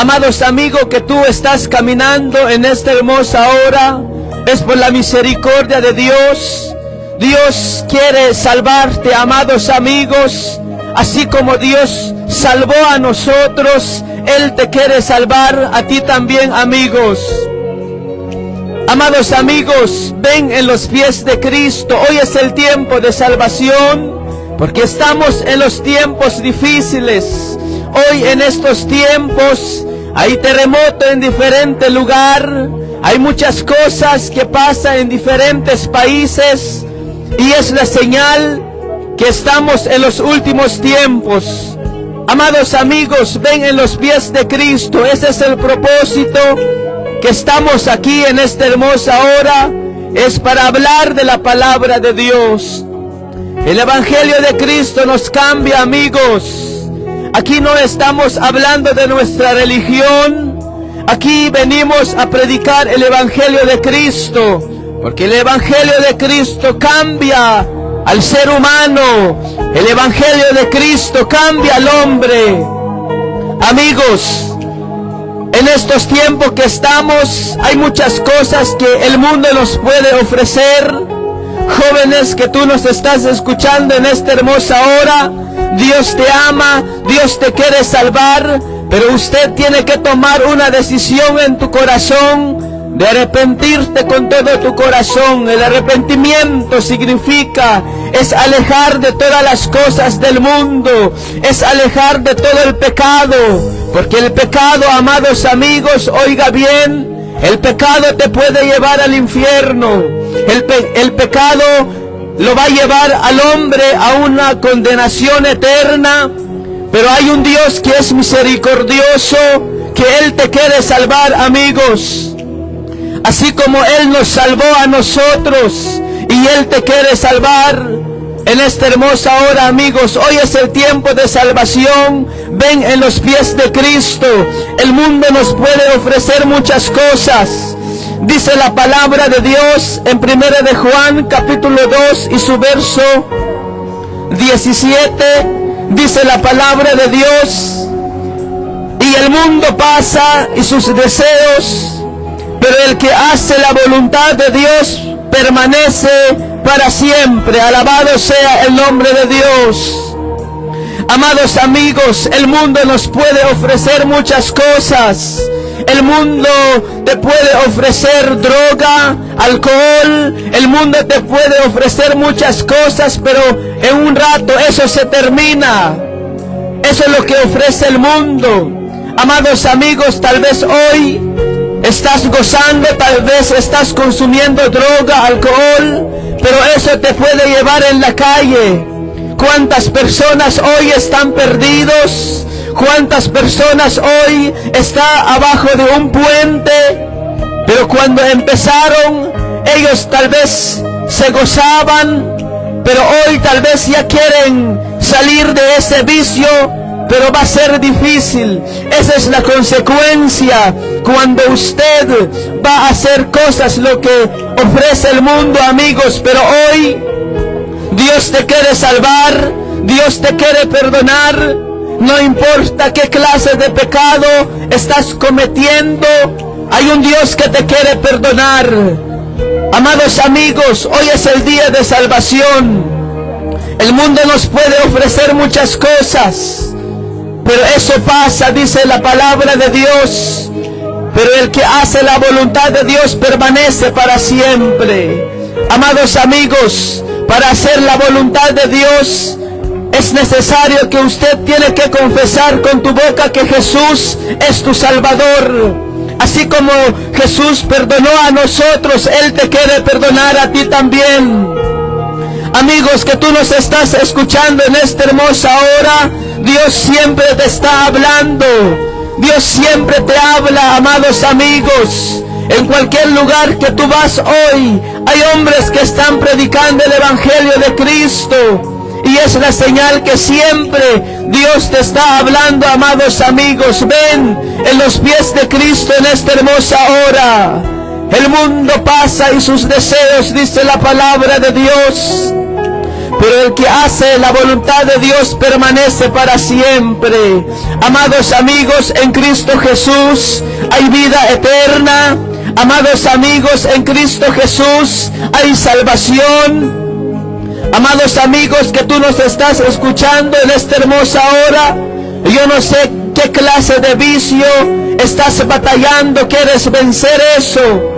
Amados amigos, que tú estás caminando en esta hermosa hora, es por la misericordia de Dios. Dios quiere salvarte, amados amigos. Así como Dios salvó a nosotros, Él te quiere salvar a ti también, amigos. Amados amigos, ven en los pies de Cristo. Hoy es el tiempo de salvación, porque estamos en los tiempos difíciles. Hoy en estos tiempos hay terremoto en diferente lugar, hay muchas cosas que pasan en diferentes países, y es la señal que estamos en los últimos tiempos. Amados amigos, ven en los pies de Cristo. Ese es el propósito que estamos aquí en esta hermosa hora, es para hablar de la palabra de Dios. El Evangelio de Cristo nos cambia, amigos. Aquí no estamos hablando de nuestra religión. Aquí venimos a predicar el Evangelio de Cristo, porque el Evangelio de Cristo cambia al ser humano. El Evangelio de Cristo cambia al hombre. Amigos, en estos tiempos que estamos, hay muchas cosas que el mundo nos puede ofrecer. Jóvenes que tú nos estás escuchando en esta hermosa hora, Dios te ama, Dios te quiere salvar, pero usted tiene que tomar una decisión en tu corazón de arrepentirte con todo tu corazón. El arrepentimiento significa, es alejar de todas las cosas del mundo, es alejar de todo el pecado, porque el pecado, amados amigos, oiga bien, el pecado te puede llevar al infierno. El pecado lo va a llevar al hombre a una condenación eterna, pero hay un Dios que es misericordioso, que Él te quiere salvar, amigos. Así como Él nos salvó a nosotros, y Él te quiere salvar en esta hermosa hora, amigos. Hoy es el tiempo de salvación. Ven en los pies de Cristo. El mundo nos puede ofrecer muchas cosas. Dice la palabra de Dios en 1 de Juan capítulo 2 y su verso 17. Dice la palabra de Dios: y el mundo pasa y sus deseos, pero el que hace la voluntad de Dios permanece para siempre. Alabado sea el nombre de Dios. Amados amigos, el mundo nos puede ofrecer muchas cosas. El mundo te puede ofrecer droga, alcohol. El mundo te puede ofrecer muchas cosas, pero en un rato eso se termina. Eso es lo que ofrece el mundo. Amados amigos, tal vez hoy estás gozando, tal vez estás consumiendo droga, alcohol, pero eso te puede llevar en la calle. ¿Cuántas personas hoy están perdidos? ¿Cuántas personas hoy están abajo de un puente? Pero cuando empezaron, ellos tal vez se gozaban, pero hoy tal vez ya quieren salir de ese vicio, pero va a ser difícil. Esa es la consecuencia cuando usted va a hacer cosas lo que ofrece el mundo, amigos. Pero hoy Dios te quiere salvar, Dios te quiere perdonar. No importa qué clase de pecado estás cometiendo, hay un Dios que te quiere perdonar. Amados amigos, hoy es el día de salvación. El mundo nos puede ofrecer muchas cosas, pero eso pasa, dice la palabra de Dios. Pero el que hace la voluntad de Dios permanece para siempre. Amados amigos, para hacer la voluntad de Dios es necesario que usted tiene que confesar con tu boca que Jesús es tu Salvador. Así como Jesús perdonó a nosotros, Él te quiere perdonar a ti también. Amigos que tú nos estás escuchando en esta hermosa hora, Dios siempre te está hablando. Dios siempre te habla, amados amigos. En cualquier lugar que tú vas hoy, hay hombres que están predicando el Evangelio de Cristo. Y es la señal que siempre Dios te está hablando, amados amigos. Ven en los pies de Cristo en esta hermosa hora. El mundo pasa y sus deseos, dice la palabra de Dios, pero el que hace la voluntad de Dios permanece para siempre. Amados amigos, en Cristo Jesús hay vida eterna. Amados amigos, en Cristo Jesús hay salvación. Amados amigos que tú nos estás escuchando en esta hermosa hora, yo no sé qué clase de vicio estás batallando, quieres vencer eso.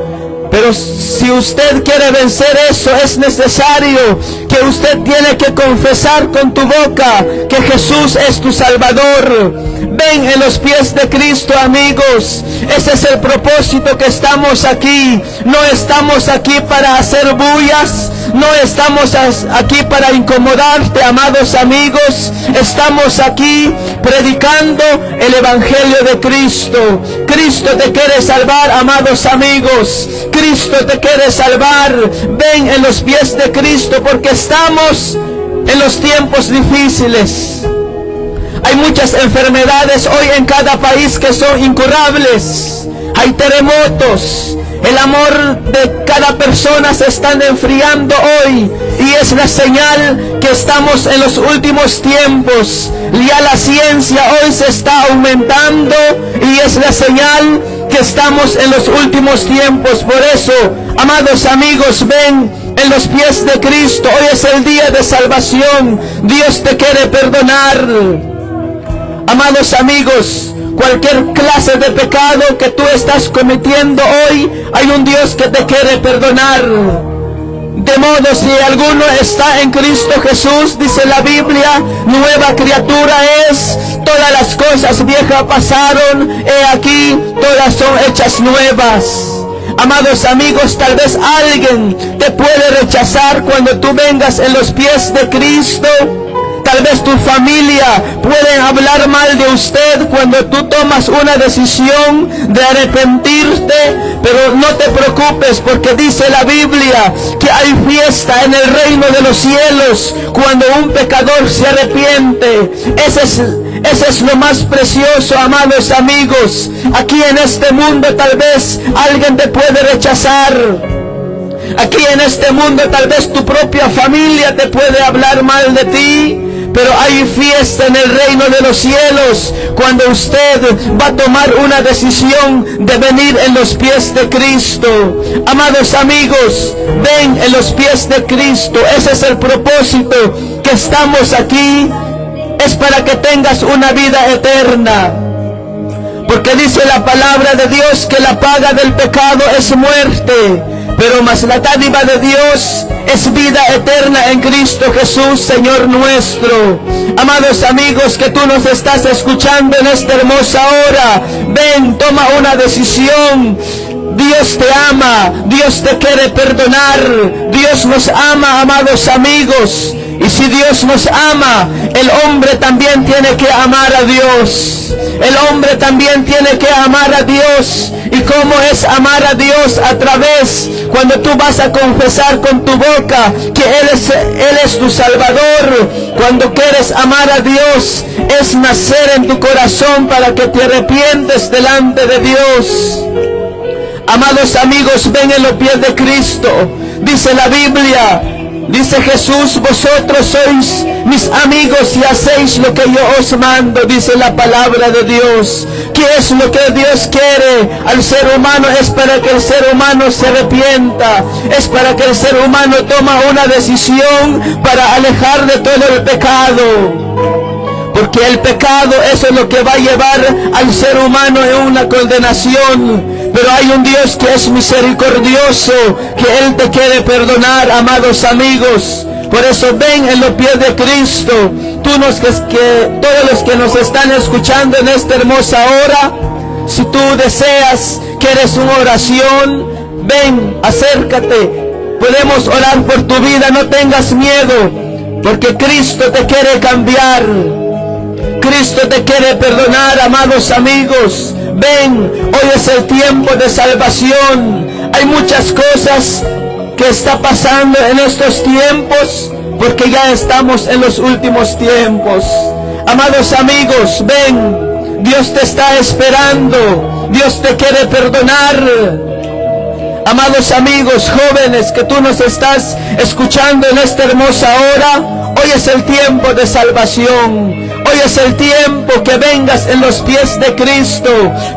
Pero si usted quiere vencer eso, es necesario que usted tiene que confesar con tu boca que Jesús es tu Salvador. Ven en los pies de Cristo, amigos. Ese es el propósito que estamos aquí. No estamos aquí para hacer bullas. No estamos aquí para incomodarte, amados amigos. Estamos aquí predicando el Evangelio de Cristo. Cristo te quiere salvar, amados amigos. Cristo te quiere salvar. Ven en los pies de Cristo, porque estamos en los tiempos difíciles. Hay muchas enfermedades hoy en cada país que son incurables. Hay terremotos. El amor de cada persona se está enfriando hoy, y es la señal que estamos en los últimos tiempos. Ya la ciencia hoy se está aumentando, y es la señal que estamos en los últimos tiempos. Por eso, amados amigos, ven en los pies de Cristo. Hoy es el día de salvación. Dios te quiere perdonar. Amados amigos, cualquier clase de pecado que tú estás cometiendo hoy, hay un Dios que te quiere perdonar. De modo, si alguno está en Cristo Jesús, dice la Biblia, nueva criatura es. Todas las cosas viejas pasaron, he aquí, todas son hechas nuevas. Amados amigos, tal vez alguien te puede rechazar cuando tú vengas en los pies de Cristo. Tal vez tu familia puede hablar mal de usted cuando tú tomas una decisión de arrepentirte, pero no te preocupes, porque dice la Biblia que hay fiesta en el reino de los cielos cuando un pecador se arrepiente. Ese es lo más precioso, amados amigos. Aquí en este mundo tal vez alguien te puede rechazar. Aquí en este mundo tal vez tu propia familia te puede hablar mal de ti. Pero hay fiesta en el reino de los cielos cuando usted va a tomar una decisión de venir en los pies de Cristo. Amados amigos, ven en los pies de Cristo. Ese es el propósito que estamos aquí. Es para que tengas una vida eterna. Porque dice la palabra de Dios que la paga del pecado es muerte, pero más la dádiva de Dios es vida eterna en Cristo Jesús, Señor nuestro. Amados amigos que tú nos estás escuchando en esta hermosa hora, ven, toma una decisión. Dios te ama, Dios te quiere perdonar, Dios nos ama, amados amigos. Y si Dios nos ama, el hombre también tiene que amar a Dios. El hombre también tiene que amar a Dios. ¿Y cómo es amar a Dios? A través, cuando tú vas a confesar con tu boca que Él es tu Salvador. Cuando quieres amar a Dios, es nacer en tu corazón para que te arrepientes delante de Dios. Amados amigos, ven en los pies de Cristo. Dice la Biblia, dice Jesús, vosotros sois mis amigos y hacéis lo que yo os mando, dice la palabra de Dios. ¿Qué es lo que Dios quiere al ser humano? Es para que el ser humano se arrepienta. Es para que el ser humano toma una decisión para alejar de todo el pecado. Porque el pecado, eso es lo que va a llevar al ser humano en una condenación. Pero hay un Dios que es misericordioso, que Él te quiere perdonar, amados amigos. Por eso ven en los pies de Cristo. Todos los que nos están escuchando en esta hermosa hora, si tú deseas, quieres una oración, ven, acércate. Podemos orar por tu vida, no tengas miedo, porque Cristo te quiere cambiar. Cristo te quiere perdonar, amados amigos. Ven, hoy es el tiempo de salvación. Hay muchas cosas que está pasando en estos tiempos, porque ya estamos en los últimos tiempos. Amados amigos, ven, Dios te está esperando. Dios te quiere perdonar. Amados amigos, jóvenes, que tú nos estás escuchando en esta hermosa hora, hoy es el tiempo de salvación. Hoy es el tiempo que vengas en los pies de Cristo,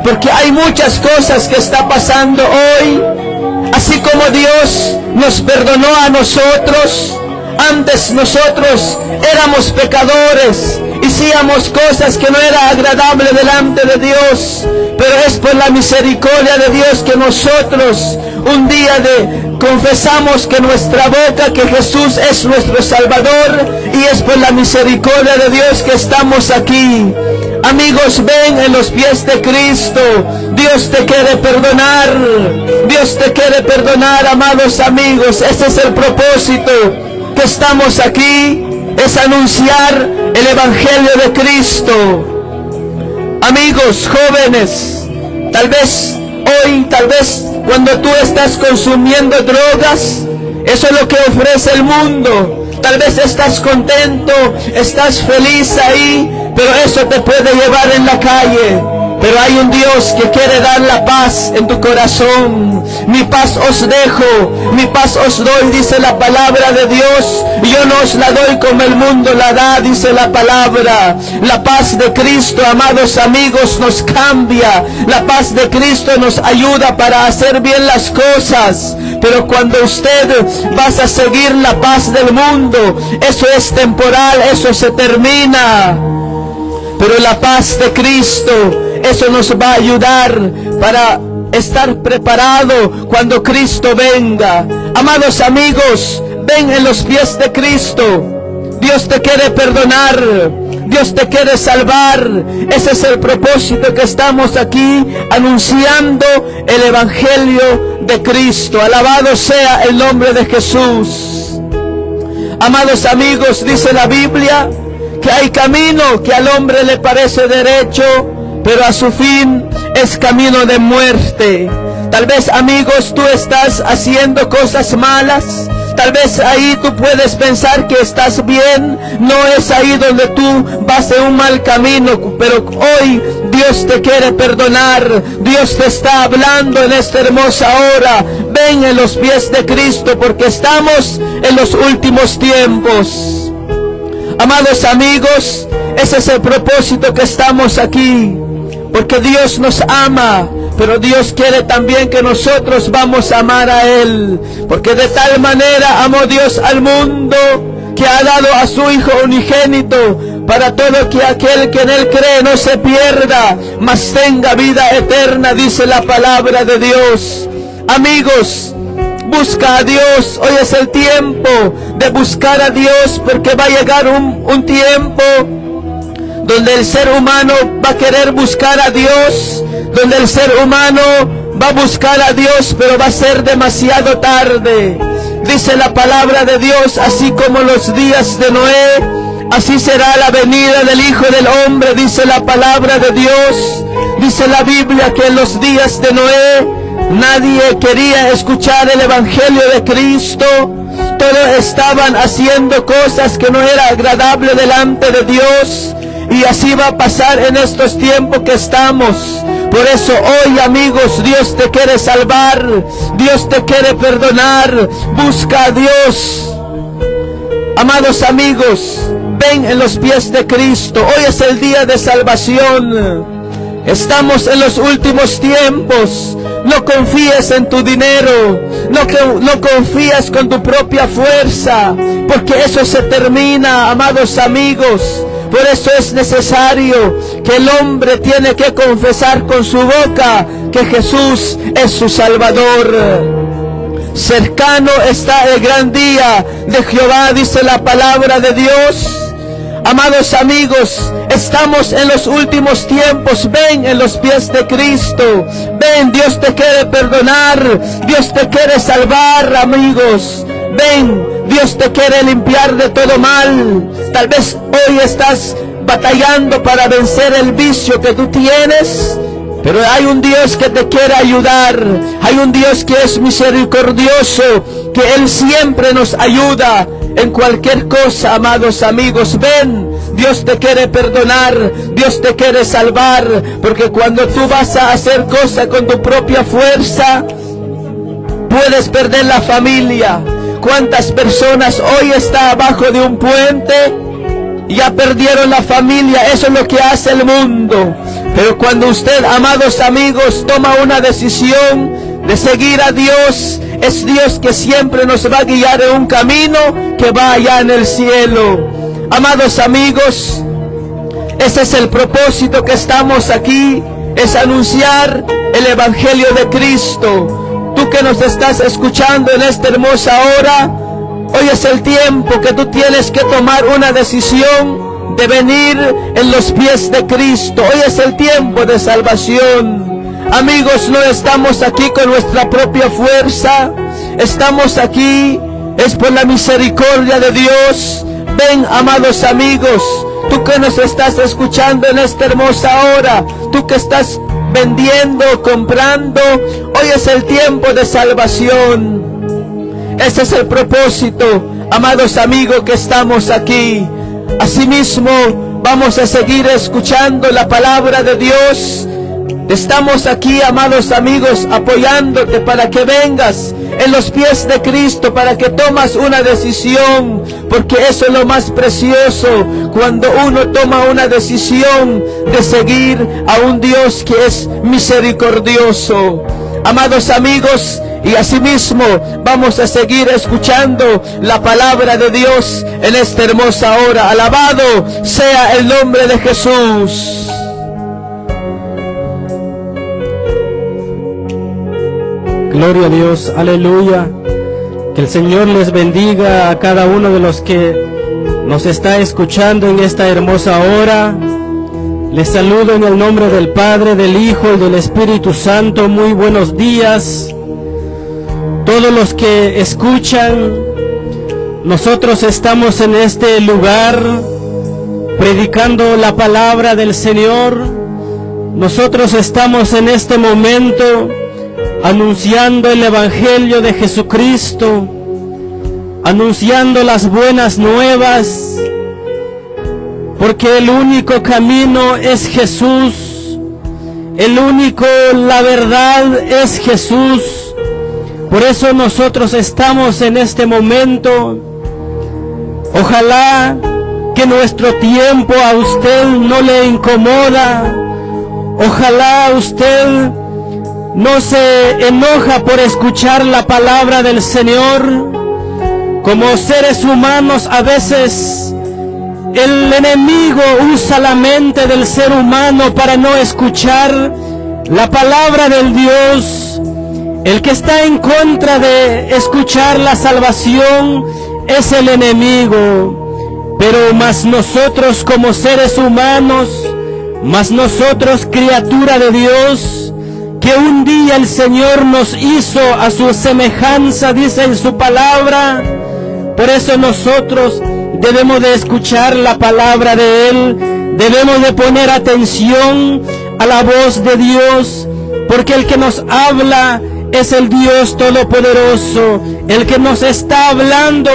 porque hay muchas cosas que está pasando hoy. Así como Dios nos perdonó a nosotros, antes nosotros éramos pecadores, hacíamos cosas que no era agradable delante de Dios, pero es por la misericordia de Dios que nosotros un día confesamos que nuestra boca que Jesús es nuestro Salvador, y es por la misericordia de Dios que estamos aquí. Amigos, ven en los pies de Cristo. Dios te quiere perdonar. Dios te quiere perdonar, amados amigos. Ese es el propósito que estamos aquí, es anunciar el Evangelio de Cristo. Amigos, jóvenes, tal vez hoy, tal vez cuando tú estás consumiendo drogas, eso es lo que ofrece el mundo. Tal vez estás contento, estás feliz ahí, pero eso te puede llevar en la calle. Pero hay un Dios que quiere dar la paz en tu corazón. Mi paz os dejo, mi paz os doy, dice la palabra de Dios. Yo no os la doy como el mundo la da, dice la palabra. La paz de Cristo, amados amigos, nos cambia. La paz de Cristo nos ayuda para hacer bien las cosas. Pero cuando usted va a seguir la paz del mundo, eso es temporal, eso se termina. Pero la paz de Cristo, eso nos va a ayudar para estar preparado cuando Cristo venga. Amados amigos, ven en los pies de Cristo. Dios te quiere perdonar, Dios te quiere salvar. Ese es el propósito que estamos aquí anunciando, el Evangelio de Cristo. Alabado sea el nombre de Jesús. Amados amigos, dice la Biblia que hay camino que al hombre le parece derecho, pero a su fin es camino de muerte. Tal vez, amigos, tú estás haciendo cosas malas. Tal vez ahí tú puedes pensar que estás bien. No es ahí donde tú vas en un mal camino. Pero hoy Dios te quiere perdonar. Dios te está hablando en esta hermosa hora. Ven en los pies de Cristo, porque estamos en los últimos tiempos. Amados amigos, ese es el propósito que estamos aquí. Porque Dios nos ama, pero Dios quiere también que nosotros vamos a amar a Él. Porque de tal manera amó Dios al mundo, que ha dado a su Hijo unigénito, para todo que aquel que en Él cree no se pierda, mas tenga vida eterna, dice la palabra de Dios. Amigos, busca a Dios. Hoy es el tiempo de buscar a Dios, porque va a llegar un tiempo donde el ser humano va a querer buscar a Dios, donde el ser humano va a buscar a Dios, pero va a ser demasiado tarde. Dice la palabra de Dios, así como los días de Noé, así será la venida del Hijo del Hombre, dice la palabra de Dios. Dice la Biblia que en los días de Noé nadie quería escuchar el Evangelio de Cristo. Todos estaban haciendo cosas que no era agradable delante de Dios. Y así va a pasar en estos tiempos que estamos. Por eso hoy, amigos, Dios te quiere salvar. Dios te quiere perdonar. Busca a Dios. Amados amigos, ven en los pies de Cristo. Hoy es el día de salvación. Estamos en los últimos tiempos. No confíes en tu dinero. No confíes con tu propia fuerza, porque eso se termina, amados amigos. Por eso es necesario que el hombre tiene que confesar con su boca que Jesús es su Salvador. Cercano está el gran día de Jehová, dice la palabra de Dios. Amados amigos, estamos en los últimos tiempos. Ven en los pies de Cristo. Ven, Dios te quiere perdonar. Dios te quiere salvar, amigos. Ven, Dios te quiere limpiar de todo mal. Tal vez hoy estás batallando para vencer el vicio que tú tienes, pero hay un Dios que te quiere ayudar. Hay un Dios que es misericordioso, que Él siempre nos ayuda en cualquier cosa, amados amigos. Ven, Dios te quiere perdonar, Dios te quiere salvar, porque cuando tú vas a hacer cosas con tu propia fuerza, puedes perder la familia. ¿Cuántas personas hoy están abajo de un puente? Ya perdieron la familia. Eso es lo que hace el mundo. Pero cuando usted, amados amigos, toma una decisión de seguir a Dios, es Dios que siempre nos va a guiar en un camino que va allá en el cielo. Amados amigos, ese es el propósito que estamos aquí, es anunciar el Evangelio de Cristo. Tú que nos estás escuchando en esta hermosa hora, hoy es el tiempo que tú tienes que tomar una decisión de venir en los pies de Cristo. Hoy es el tiempo de salvación. Amigos, no estamos aquí con nuestra propia fuerza. Estamos aquí, es por la misericordia de Dios. Ven, amados amigos, tú que nos estás escuchando en esta hermosa hora, tú que estás vendiendo, comprando, hoy es el tiempo de salvación. Ese es el propósito, amados amigos, que estamos aquí. Asimismo, vamos a seguir escuchando la palabra de Dios. Estamos aquí, amados amigos, apoyándote para que vengas en los pies de Cristo, para que tomas una decisión, porque eso es lo más precioso, cuando uno toma una decisión de seguir a un Dios que es misericordioso. Amados amigos, y asimismo vamos a seguir escuchando la palabra de Dios en esta hermosa hora. Alabado sea el nombre de Jesús. Gloria a Dios, aleluya. Que el Señor les bendiga a cada uno de los que nos está escuchando en esta hermosa hora. Les saludo en el nombre del Padre, del Hijo y del Espíritu Santo. Muy buenos días. Todos los que escuchan, nosotros estamos en este lugar predicando la palabra del Señor. Nosotros estamos en este momento anunciando el Evangelio de Jesucristo, anunciando las buenas nuevas, porque el único camino es Jesús, la verdad es Jesús. Por eso nosotros estamos en este momento. Ojalá que nuestro tiempo a usted no le incomoda. Ojalá usted no se enoja por escuchar la palabra del Señor. Como seres humanos, a veces el enemigo usa la mente del ser humano para no escuchar la palabra del Dios. El que está en contra de escuchar la salvación es el enemigo. Pero más nosotros como seres humanos, más nosotros criatura de Dios, que un día el Señor nos hizo a su semejanza, dice en su palabra. Por eso nosotros debemos de escuchar la palabra de Él, debemos de poner atención a la voz de Dios, porque el que nos habla es el Dios Todopoderoso. El que nos está hablando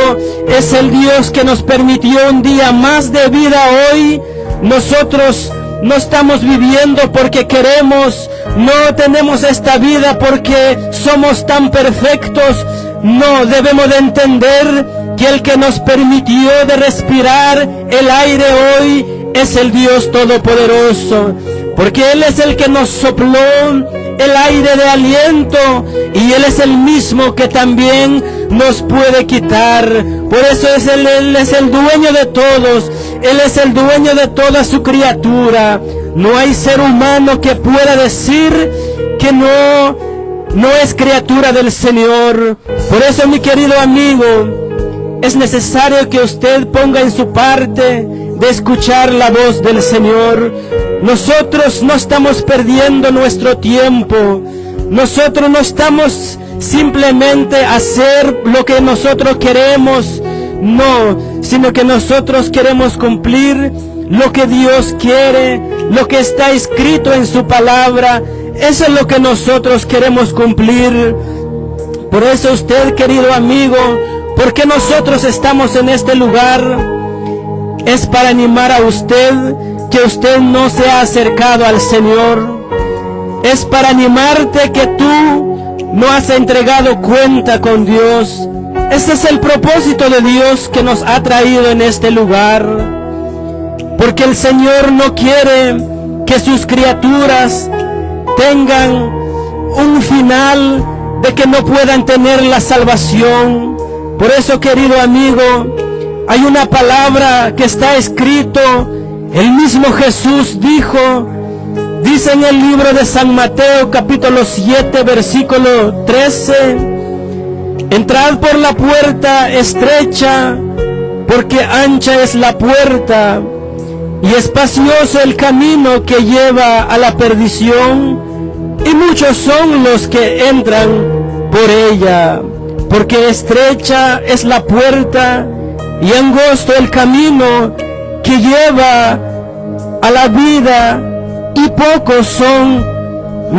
es el Dios que nos permitió un día más de vida hoy. Nosotros no estamos viviendo porque queremos, no tenemos esta vida porque somos tan perfectos. No, debemos de entender que el que nos permitió de respirar el aire hoy es el Dios Todopoderoso, porque Él es el que nos sopló el aire de aliento y Él es el mismo que también nos puede quitar. Por eso Él es el dueño de todos, Él es el dueño de toda su criatura. No hay ser humano que pueda decir que no es criatura del Señor. Por eso, mi querido amigo, es necesario que usted ponga en su parte de escuchar la voz del Señor. Nosotros no estamos perdiendo nuestro tiempo. Nosotros no estamos simplemente a hacer lo que nosotros queremos. No, sino que nosotros queremos cumplir lo que Dios quiere, lo que está escrito en su palabra. Eso es lo que nosotros queremos cumplir. Por eso usted, querido amigo, porque nosotros estamos en este lugar, es para animar a usted que usted no se ha acercado al Señor. Es para animarte que tú no has entregado cuenta con Dios. Ese es el propósito de Dios que nos ha traído en este lugar. Porque el Señor no quiere que sus criaturas tengan un final de que no puedan tener la salvación. Por eso, querido amigo, hay una palabra que está escrito. El mismo Jesús dice en el libro de San Mateo, capítulo 7, versículo 13: entrad por la puerta estrecha, porque ancha es la puerta y espacioso el camino que lleva a la perdición, y muchos son los que entran por ella. Porque estrecha es la puerta y angosto el camino que lleva a la vida, y pocos son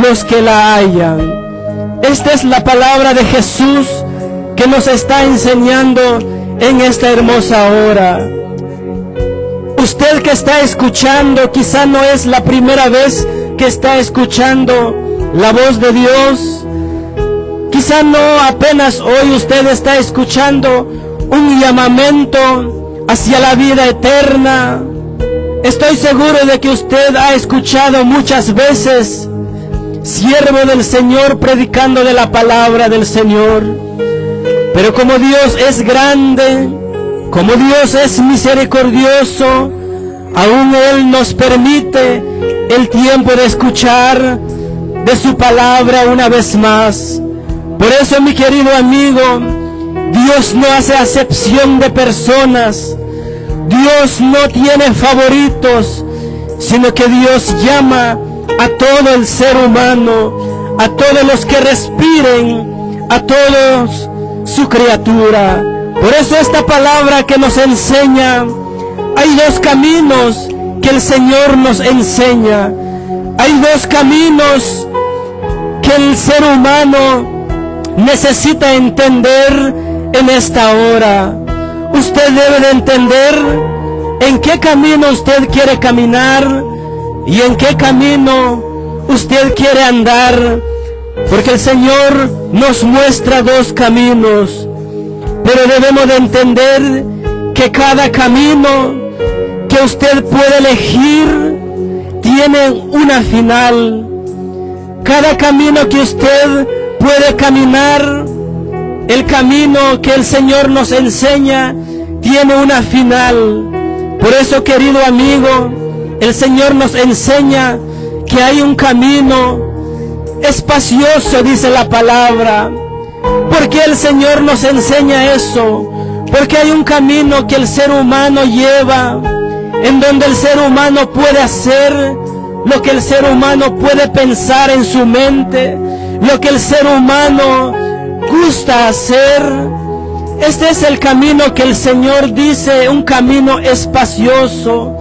los que la hallan. Esta es la palabra de Jesús que nos está enseñando en esta hermosa hora. Usted que está escuchando, quizá no es la primera vez que está escuchando la voz de Dios. Quizá no apenas hoy usted está escuchando un llamamiento hacia la vida eterna. Estoy seguro de que usted ha escuchado muchas veces siervo del Señor predicando de la palabra del Señor. Pero como Dios es grande, como Dios es misericordioso, aún Él nos permite el tiempo de escuchar de su palabra una vez más. Por eso, mi querido amigo, Dios no hace acepción de personas. Dios no tiene favoritos, sino que Dios llama a todo el ser humano, a todos los que respiren, a todos su criatura. Por eso esta palabra que nos enseña, hay dos caminos que el Señor nos enseña. Hay dos caminos que el ser humano necesita entender en esta hora. Usted debe de entender en qué camino usted quiere caminar y en qué camino usted quiere andar, porque el Señor nos muestra dos caminos, pero debemos de entender que cada camino que usted puede elegir tiene una final. Cada camino que usted puede caminar, el camino que el Señor nos enseña, tiene una final. Por eso, querido amigo, el Señor nos enseña que hay un camino espacioso, dice la palabra. ¿Por qué el Señor nos enseña eso? Porque hay un camino que el ser humano lleva, en donde el ser humano puede hacer lo que el ser humano puede pensar en su mente, lo que el ser humano gusta hacer. Este es el camino que el Señor dice, un camino espacioso,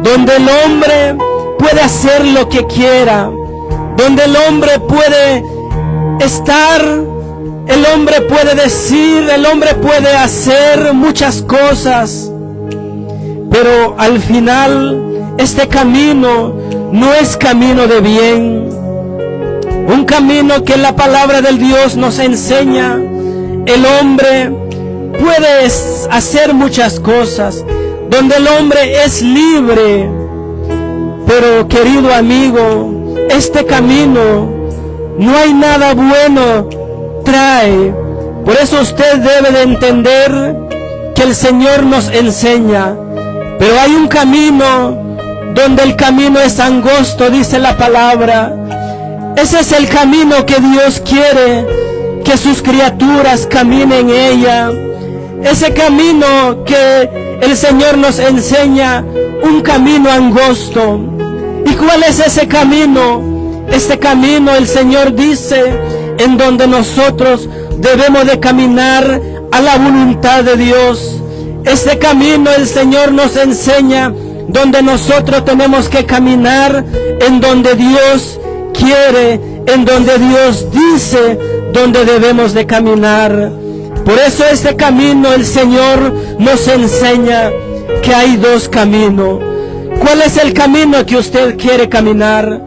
donde el hombre puede hacer lo que quiera, donde el hombre puede estar, el hombre puede decir, el hombre puede hacer muchas cosas. Pero al final, este camino no es camino de bien. Un camino que la palabra del Dios nos enseña. El hombre puede hacer muchas cosas, donde el hombre es libre. Pero, querido amigo, este camino no hay nada bueno trae. Por eso usted debe de entender que el Señor nos enseña. Pero hay un camino donde el camino es angosto, dice la palabra. Ese es el camino que Dios quiere que sus criaturas caminen en ella. Ese camino que el Señor nos enseña, un camino angosto. ¿Y cuál es ese camino? Este camino, el Señor dice, en donde nosotros debemos de caminar a la voluntad de Dios. Este camino el Señor nos enseña, donde nosotros tenemos que caminar en donde Dios quiere, en donde Dios dice, donde debemos de caminar. Por eso este camino el Señor nos enseña que hay dos caminos. ¿Cuál es el camino que usted quiere caminar?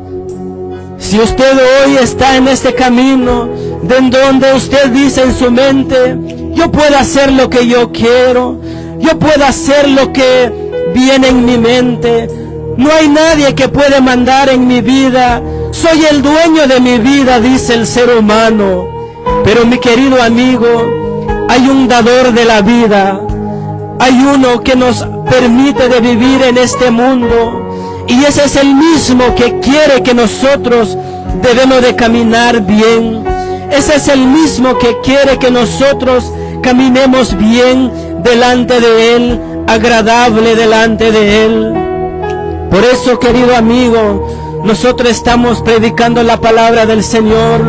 Si usted hoy está en este camino, de donde usted dice en su mente, yo puedo hacer lo que yo quiero, yo puedo hacer lo que viene en mi mente, no hay nadie que puede mandar en mi vida, soy el dueño de mi vida, dice el ser humano. Pero mi querido amigo, hay un dador de la vida, hay uno que nos permite de vivir en este mundo, y ese es el mismo que quiere que nosotros debemos de caminar bien. Ese es el mismo que quiere que nosotros caminemos bien delante de Él, agradable delante de Él. Por eso, querido amigo, nosotros estamos predicando la palabra del Señor.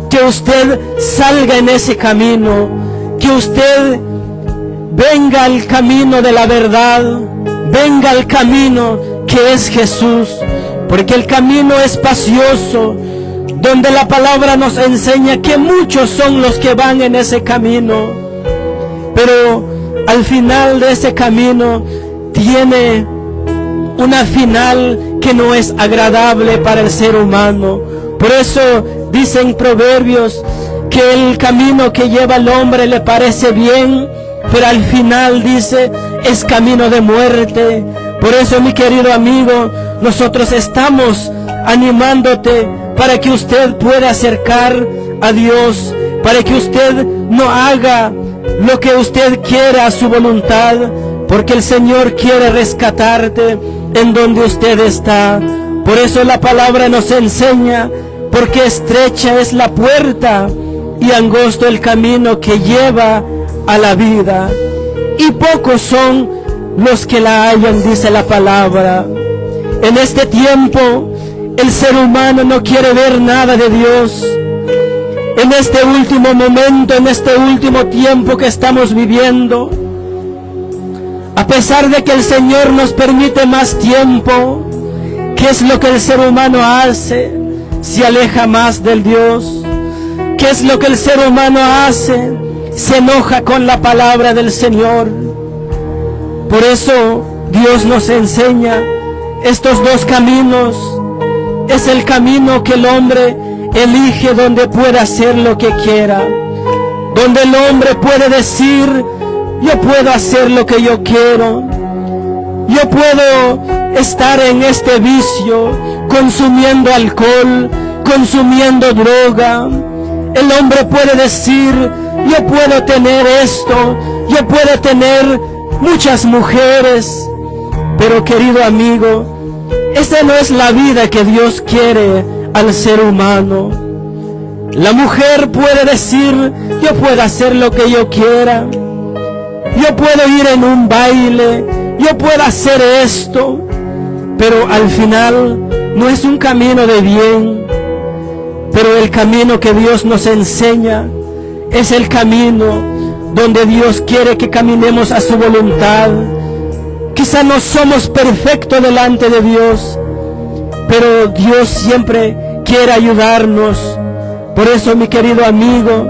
Que usted salga en ese camino, que usted venga al camino de la verdad, venga al camino que es Jesús, porque el camino es espacioso, donde la palabra nos enseña que muchos son los que van en ese camino, pero al final de ese camino tiene una final que no es agradable para el ser humano. Por eso dicen Proverbios que el camino que lleva el hombre le parece bien, pero al final dice es camino de muerte. Por eso, mi querido amigo, nosotros estamos animándote para que usted pueda acercar a Dios, para que usted no haga lo que usted quiera a su voluntad, porque el Señor quiere rescatarte en donde usted está. Por eso la palabra nos enseña, porque estrecha es la puerta y angosto el camino que lleva a la vida, y pocos son los que la hallan, dice la palabra. En este tiempo el ser humano no quiere ver nada de Dios. En este último momento, en este último tiempo que estamos viviendo, a pesar de que el Señor nos permite más tiempo, ¿qué es lo que el ser humano hace? Se aleja más del Dios. ¿Qué es lo que el ser humano hace? Se enoja con la palabra del Señor. Por eso Dios nos enseña estos dos caminos. Es el camino que el hombre elige, donde puede hacer lo que quiera, donde el hombre puede decir, yo puedo hacer lo que yo quiero, yo puedo estar en este vicio, consumiendo alcohol, consumiendo droga. El hombre puede decir, yo puedo tener esto, yo puedo tener muchas mujeres. Pero, querido amigo, esa no es la vida que Dios quiere al ser humano. La mujer puede decir, yo puedo hacer lo que yo quiera, yo puedo ir en un baile, yo puedo hacer esto, pero al final no es un camino de bien. Pero el camino que Dios nos enseña es el camino donde Dios quiere que caminemos a su voluntad. Quizá no somos perfectos delante de Dios, pero Dios siempre quiere ayudarnos. Por eso, mi querido amigo,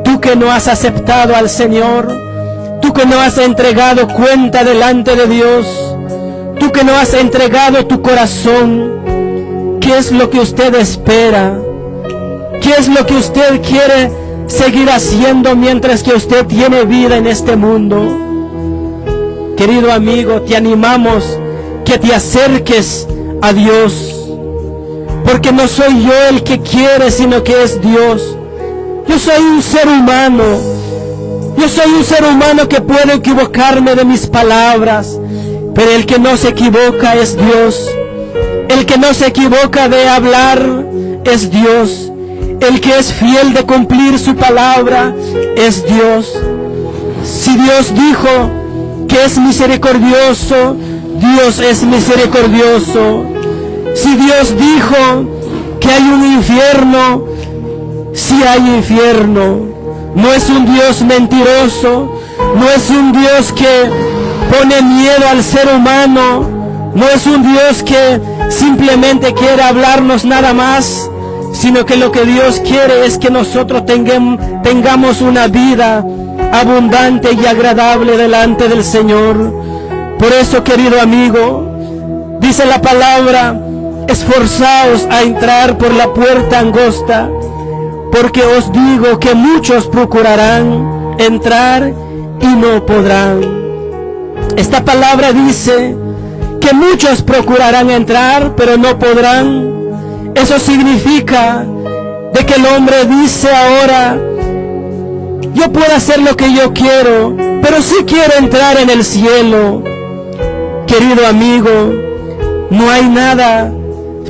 tú que no has aceptado al Señor, tú que no has entregado cuenta delante de Dios, tú que no has entregado tu corazón, ¿qué es lo que usted espera? ¿Qué es lo que usted quiere seguir haciendo mientras que usted tiene vida en este mundo? Querido amigo, te animamos que te acerques a Dios, porque no soy yo el que quiere, sino que es Dios. Yo soy un ser humano, yo soy un ser humano que puede equivocarme de mis palabras, pero el que no se equivoca es Dios. El que no se equivoca de hablar es Dios. El que es fiel de cumplir su palabra es Dios. Si Dios dijo que es misericordioso, Dios es misericordioso. Si Dios dijo que hay un infierno, sí hay infierno. No es un Dios mentiroso, no es un Dios que pone miedo al ser humano, no es un Dios que simplemente quiere hablarnos nada más, sino que lo que Dios quiere es que nosotros tengamos una vida abundante y agradable delante del Señor. Por eso, querido amigo, dice la palabra, esforzaos a entrar por la puerta angosta, porque os digo que muchos procurarán entrar y no podrán. Esta palabra dice que muchos procurarán entrar, pero no podrán. Eso significa de que el hombre dice ahora: yo puedo hacer lo que yo quiero, pero sí quiero entrar en el cielo. Querido amigo, no hay nada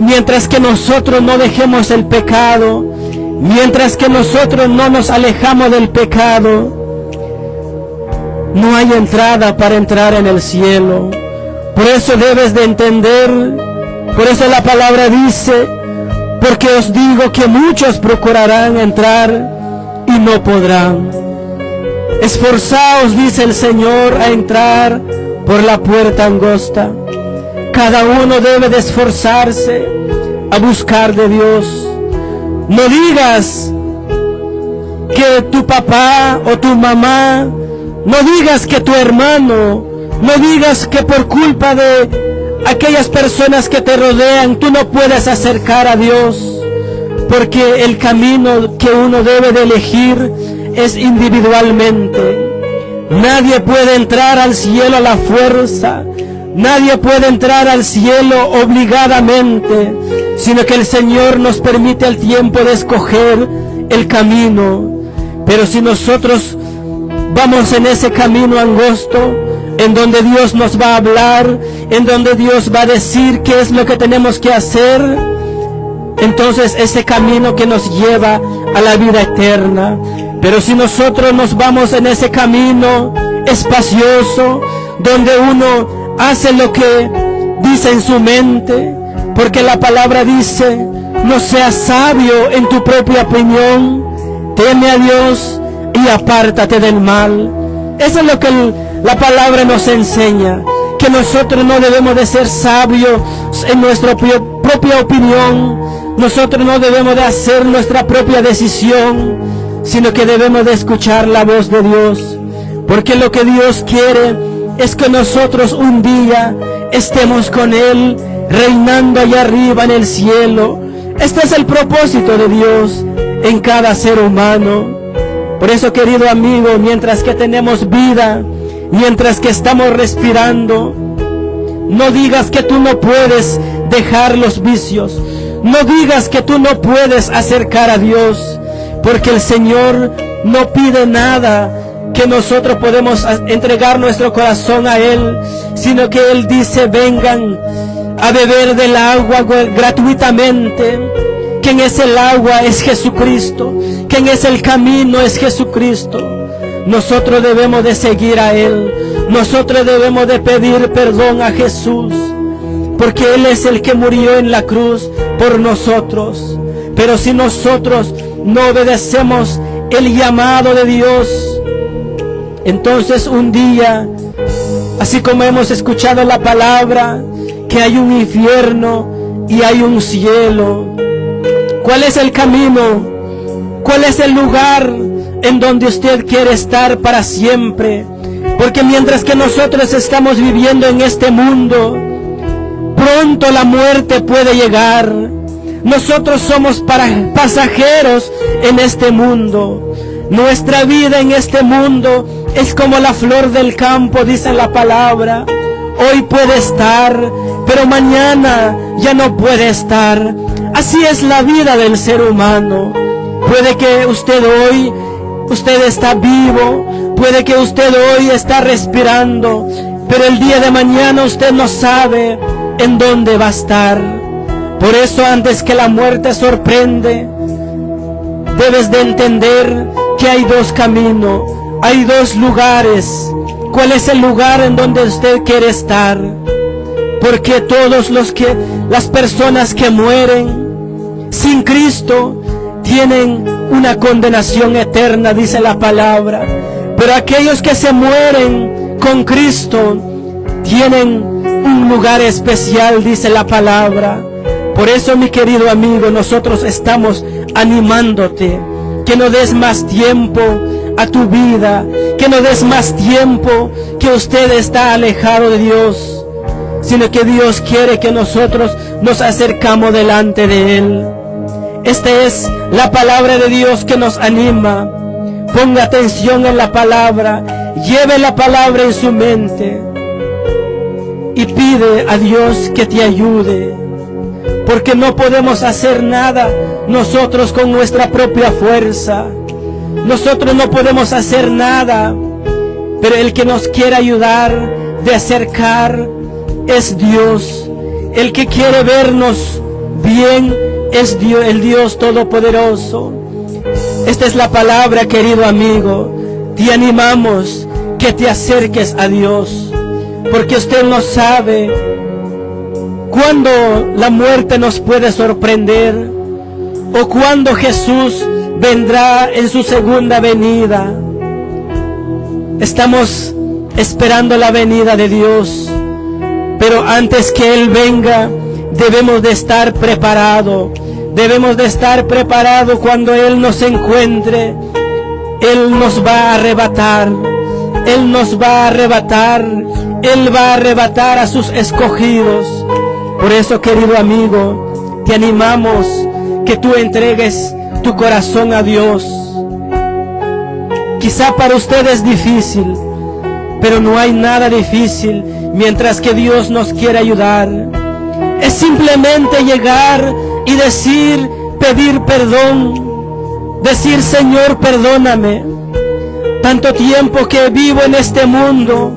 mientras que nosotros no dejemos el pecado, mientras que nosotros no nos alejamos del pecado, no hay entrada para entrar en el cielo. Por eso debes de entender, por eso la palabra dice: porque os digo que muchos procurarán entrar y no podrán. Esforzaos, dice el Señor, a entrar por la puerta angosta. Cada uno debe de esforzarse a buscar de Dios. No digas que tu papá o tu mamá, no digas que tu hermano, no digas que por culpa de aquellas personas que te rodean tú no puedes acercar a Dios, porque el camino que uno debe de elegir es individualmente. Nadie puede entrar al cielo a la fuerza, nadie puede entrar al cielo obligadamente, sino que el Señor nos permite el tiempo de escoger el camino. Pero si nosotros vamos en ese camino angosto, en donde Dios nos va a hablar, en donde Dios va a decir qué es lo que tenemos que hacer, entonces ese camino que nos lleva a la vida eterna. Pero si nosotros nos vamos en ese camino espacioso, donde uno hace lo que dice en su mente, porque la palabra dice: no seas sabio en tu propia opinión, teme a Dios y apártate del mal. Eso es lo que la palabra nos enseña, que nosotros no debemos de ser sabios en nuestra propia opinión, nosotros no debemos de hacer nuestra propia decisión, sino que debemos de escuchar la voz de Dios, porque lo que Dios quiere es que nosotros un día estemos con Él, reinando allá arriba en el cielo. Este es el propósito de Dios en cada ser humano. Por eso, querido amigo, mientras que tenemos vida, mientras que estamos respirando, no digas que tú no puedes dejar los vicios, no digas que tú no puedes acercar a Dios, porque el Señor no pide nada que nosotros podemos entregar nuestro corazón a Él, sino que Él dice: vengan a beber del agua gratuitamente. Quien es el agua es Jesucristo, quien es el camino es Jesucristo. Nosotros debemos de seguir a Él, nosotros debemos de pedir perdón a Jesús, porque Él es el que murió en la cruz por nosotros. Pero si nosotros no obedecemos el llamado de Dios, entonces un día, así como hemos escuchado la palabra, que hay un infierno y hay un cielo. ¿Cuál es el camino? ¿Cuál es el lugar en donde usted quiere estar para siempre? Porque mientras que nosotros estamos viviendo en este mundo, pronto la muerte puede llegar. Nosotros somos pasajeros en este mundo. Nuestra vida en este mundo es como la flor del campo, dice la palabra. Hoy puede estar, pero mañana ya no puede estar. Así es la vida del ser humano. Puede que usted hoy, usted está vivo, puede que usted hoy está respirando, pero el día de mañana usted no sabe en dónde va a estar. Por eso, antes que la muerte sorprende, debes de entender que hay dos caminos, hay dos lugares. ¿Cuál es el lugar en donde usted quiere estar? Porque todos las personas que mueren sin Cristo tienen una condenación eterna, dice la palabra. Pero aquellos que se mueren con Cristo tienen un lugar especial, dice la palabra. Por eso, mi querido amigo, nosotros estamos animándote que no des más tiempo a tu vida, que no des más tiempo que usted está alejado de Dios, sino que Dios quiere que nosotros nos acercamos delante de Él. Esta es la palabra de Dios que nos anima. Ponga atención en la palabra, lleve la palabra en su mente y pide a Dios que te ayude, porque no podemos hacer nada nosotros con nuestra propia fuerza. Nosotros no podemos hacer nada, pero el que nos quiere ayudar de acercar es Dios. El que quiere vernos bien es Dios, el Dios Todopoderoso. Esta es la palabra, querido amigo. Te animamos que te acerques a Dios, porque usted no sabe cuándo la muerte nos puede sorprender o cuándo Jesús vendrá en su segunda venida. Estamos esperando la venida de Dios, pero antes que Él venga debemos de estar preparados. Debemos de estar preparados cuando Él nos encuentre. Él nos va a arrebatar. Él nos va a arrebatar. Él va a arrebatar a sus escogidos. Por eso, querido amigo, te animamos que tú entregues tu corazón a Dios. Quizá para usted es difícil, pero no hay nada difícil mientras que Dios nos quiere ayudar. Es simplemente llegar y decir, pedir perdón, decir: Señor, perdóname. Tanto tiempo que vivo en este mundo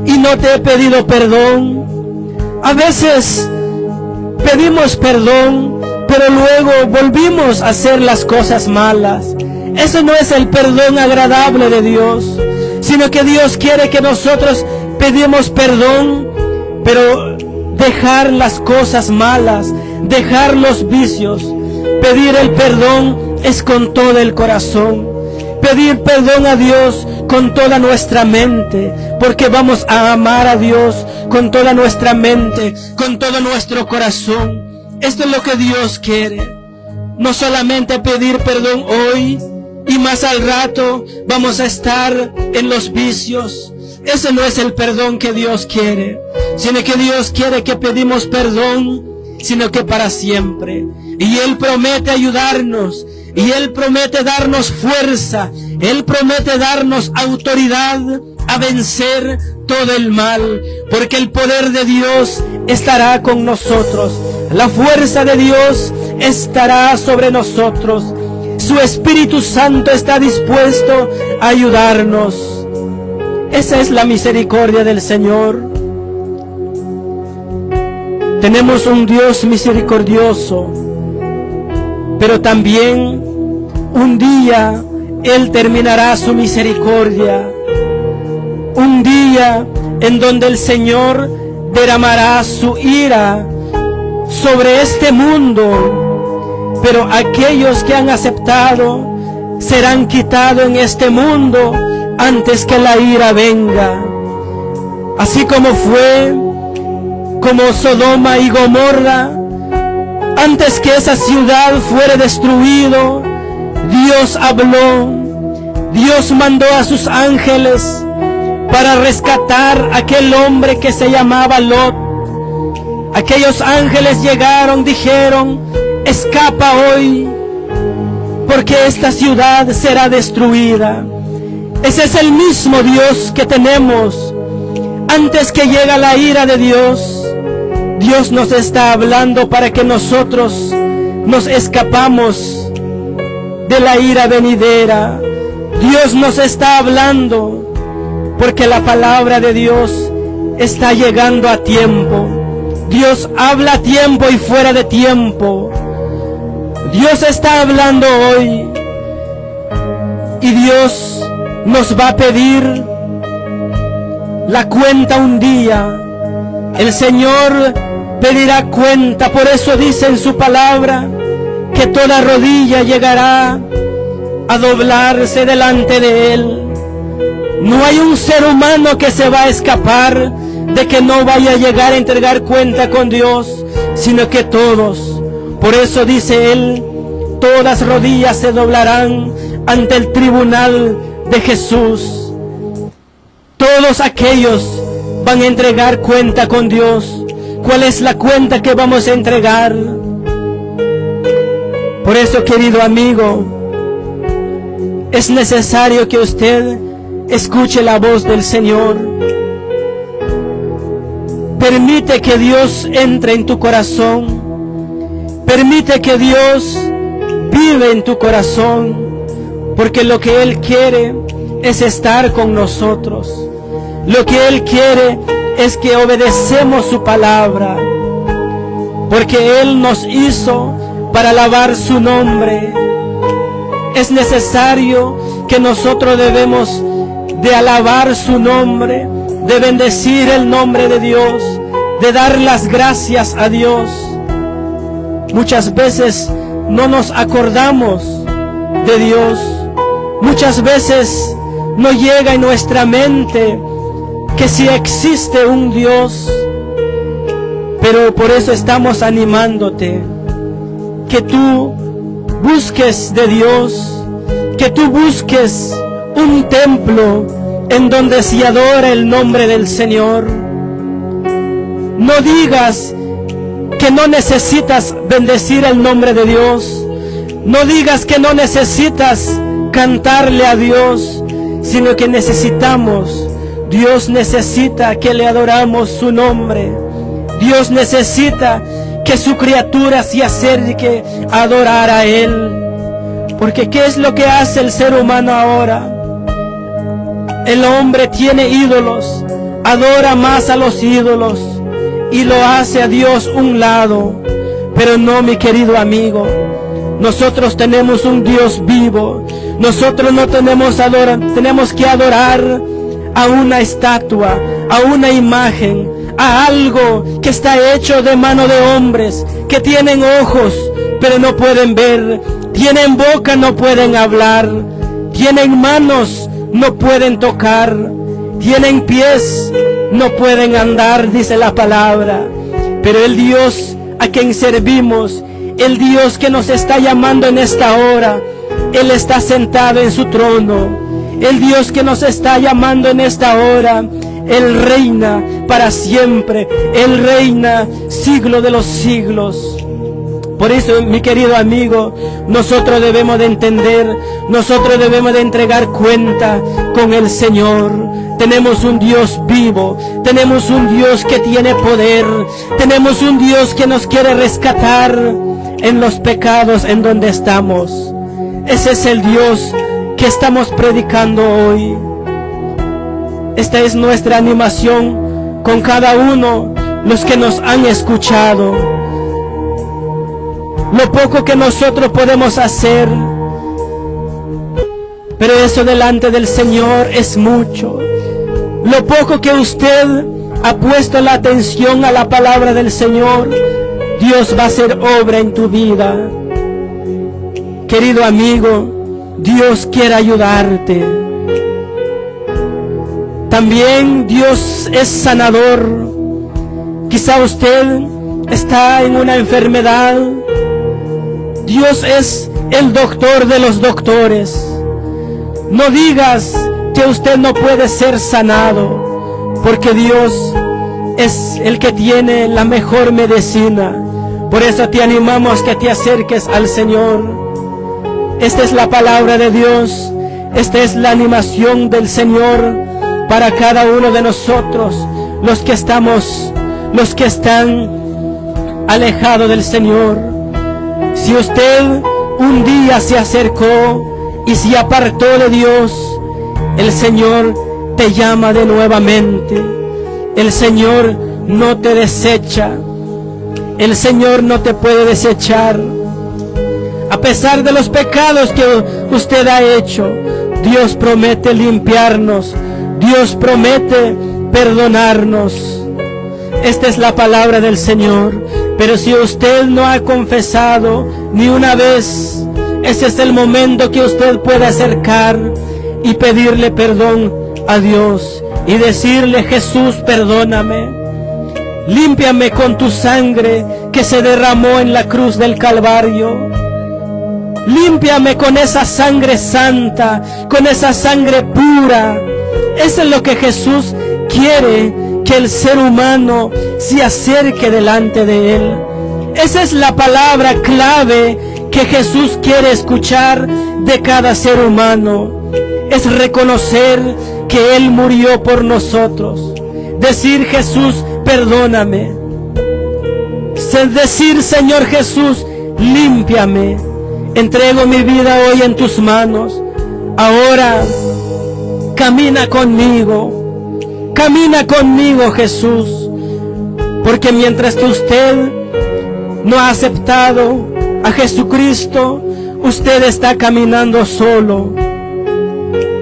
y no te he pedido perdón. A veces pedimos perdón, pero luego volvimos a hacer las cosas malas. Ese no es el perdón agradable de Dios, sino que Dios quiere que nosotros pedimos perdón, pero dejar las cosas malas, dejar los vicios. Pedir el perdón es con todo el corazón. Pedir perdón a Dios con toda nuestra mente, porque vamos a amar a Dios con toda nuestra mente, con todo nuestro corazón. Esto es lo que Dios quiere. No solamente pedir perdón hoy y más al rato vamos a estar en los vicios. Ese no es el perdón que Dios quiere, sino que Dios quiere que pedimos perdón, sino que para siempre. Y Él promete ayudarnos, y Él promete darnos fuerza, Él promete darnos autoridad a vencer todo el mal, porque el poder de Dios estará con nosotros, la fuerza de Dios estará sobre nosotros, su Espíritu Santo está dispuesto a ayudarnos. Esa es la misericordia del Señor. Tenemos un Dios misericordioso, pero también un día Él terminará su misericordia. Un día en donde el Señor derramará su ira sobre este mundo, pero aquellos que han aceptado serán quitados en este mundo antes que la ira venga. Así como fue como Sodoma y Gomorra, antes que esa ciudad fuera destruido, Dios habló, Dios mandó a sus ángeles para rescatar a aquel hombre que se llamaba Lot. Aquellos ángeles llegaron, dijeron: escapa hoy, porque esta ciudad será destruida. Ese es el mismo Dios que tenemos. Antes que llegue la ira de Dios, Dios nos está hablando para que nosotros nos escapamos de la ira venidera. Dios nos está hablando porque la palabra de Dios está llegando a tiempo. Dios habla a tiempo y fuera de tiempo. Dios está hablando hoy y Dios nos va a pedir la cuenta un día. El Señor pedirá cuenta. Por eso dice en su palabra que toda rodilla llegará a doblarse delante de Él. No hay un ser humano que se va a escapar de que no vaya a llegar a entregar cuenta con Dios, sino que todos. Por eso dice Él: todas rodillas se doblarán ante el tribunal de Jesús. Todos aquellos van a entregar cuenta con Dios. ¿Cuál es la cuenta que vamos a entregar? Por Por eso, querido amigo, es necesario que usted escuche la voz del Señor. Permite que Dios entre en tu corazón. Permite que Dios vive en tu corazón, porque lo que Él quiere es estar con nosotros. Lo que Él quiere es que obedecemos su palabra, porque Él nos hizo para alabar su nombre. Es necesario que nosotros debemos de alabar su nombre, de bendecir el nombre de Dios, de dar las gracias a Dios. Muchas veces no nos acordamos de Dios. Muchas veces no llega en nuestra mente que sí existe un Dios. Pero por eso estamos animándote, que tú busques de Dios, que tú busques un templo en donde se adora el nombre del Señor. No digas que no necesitas bendecir el nombre de Dios. No digas que no necesitas cantarle a Dios, sino que necesitamos. Dios necesita que le adoramos su nombre. Dios necesita que su criatura se acerque a adorar a Él. Porque ¿qué es lo que hace el ser humano ahora? El hombre tiene ídolos, adora más a los ídolos y lo hace a Dios un lado. Pero no, mi querido amigo, nosotros tenemos un Dios vivo. Nosotros no tenemos tenemos que adorar a una estatua, a una imagen, a algo que está hecho de mano de hombres, que tienen ojos pero no pueden ver, tienen boca, no pueden hablar, tienen manos, no pueden tocar, tienen pies, no pueden andar, dice la palabra. Pero el Dios a quien servimos, el Dios que nos está llamando en esta hora, Él está sentado en su trono. El Dios que nos está llamando en esta hora, Él reina para siempre. Él reina siglo de los siglos. Por eso, mi querido amigo, nosotros debemos de entender, nosotros debemos de entregar cuenta con el Señor. Tenemos un Dios vivo, tenemos un Dios que tiene poder, tenemos un Dios que nos quiere rescatar en los pecados en donde estamos. Ese es el Dios que estamos predicando hoy. Esta es nuestra animación con cada uno, los que nos han escuchado. Lo poco que nosotros podemos hacer, pero eso delante del Señor es mucho. Lo poco que usted ha puesto la atención a la palabra del Señor, Dios va a hacer obra en tu vida. Querido amigo, Dios quiere ayudarte. También Dios es sanador. Quizá usted está en una enfermedad. Dios es el doctor de los doctores. No digas que usted no puede ser sanado, porque Dios es el que tiene la mejor medicina. Por eso te animamos que te acerques al Señor. Esta es la palabra de Dios. Esta es la animación del Señor para cada uno de nosotros, los que están alejados del Señor. Si usted un día se acercó y se apartó de Dios, el Señor te llama de nuevamente. El Señor no te desecha. El Señor no te puede desechar. A pesar de los pecados que usted ha hecho, Dios promete limpiarnos. Dios promete perdonarnos. Esta es la palabra del Señor. Pero si usted no ha confesado ni una vez, ese es el momento que usted puede acercar y pedirle perdón a Dios y decirle: Jesús, perdóname, límpiame con tu sangre que se derramó en la cruz del Calvario. Límpiame con esa sangre santa, con esa sangre pura. Eso es lo que Jesús quiere, que el ser humano se acerque delante de Él. Esa es la palabra clave que Jesús quiere escuchar de cada ser humano. Es reconocer que Él murió por nosotros. Decir: Jesús, perdóname. Decir: Señor Jesús, límpiame. Entrego mi vida hoy en tus manos. Ahora camina conmigo. Camina conmigo, Jesús. Porque mientras que usted no ha aceptado a Jesucristo, usted está caminando solo.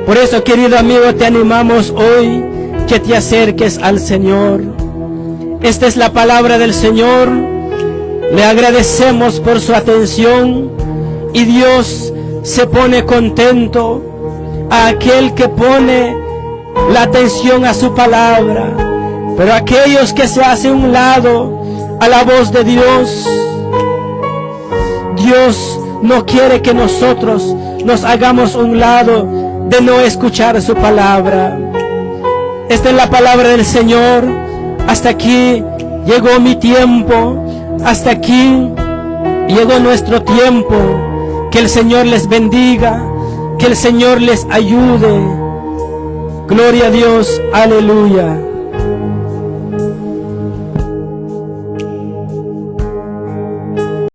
Por eso, querido amigo, te animamos hoy que te acerques al Señor. Esta es la palabra del Señor. Le agradecemos por su atención y Dios se pone contento a aquel que pone la atención a su palabra. Pero aquellos que se hacen un lado a la voz de Dios, Dios no quiere que nosotros nos hagamos un lado de no escuchar su palabra. Esta es la palabra del Señor. Hasta aquí llegó mi tiempo. Hasta aquí llegó nuestro tiempo. Que el Señor les bendiga. Que el Señor les ayude. Gloria a Dios. Aleluya.